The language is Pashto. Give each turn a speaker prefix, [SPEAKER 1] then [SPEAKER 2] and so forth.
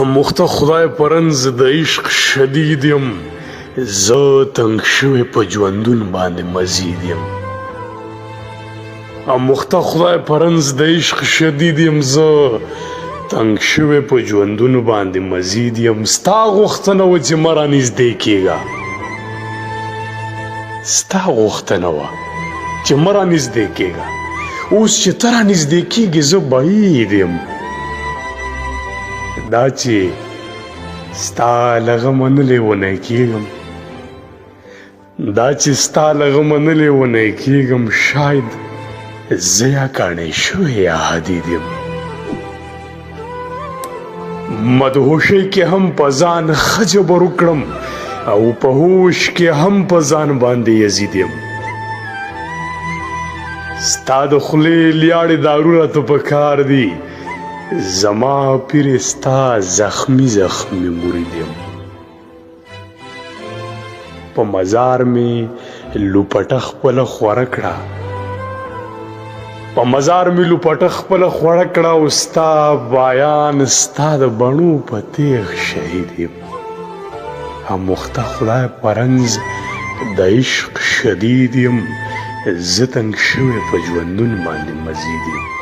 [SPEAKER 1] مخته خدای پرنز د عشق شدید یم، زه تنگ شوی په ژوندون باندې مزید یم. مخته خدای پرنز د عشق شدید یم، زه تنگ شوی په ژوندون باندې مزید یم. ستا غوښتنه وه چې مه رانږدې کېږه، ستا غوښتنه وه چې مه رانږدې کېږه، اوس چې ته رانږدې کېږې زه بعید یم. دا چې ستا له غمه نه لیونی کېږم، دا چې ستا له غمه نه لیونی کېږم، شاید زه یا کاڼی شوی یا حدید یم. مدهوشۍ کې هم په ځان ښه جبر وکړم او په هوش کې هم په ځان باندې یزید یم. ستا د خولې لیاړې دارو راته په کار دي، زما پیر ستا زخمی زخمی مرید یم. په مزار می لوپټه خپله خوره کړه، په مزار می لوپټه خپله خوره کړه، او ستا بایان ستا د بڼو په تیغ شهید یم. مخته خدای پرنز د عشق شدید یم، زه تنگ شوی په ژوندون باندې مزید یم.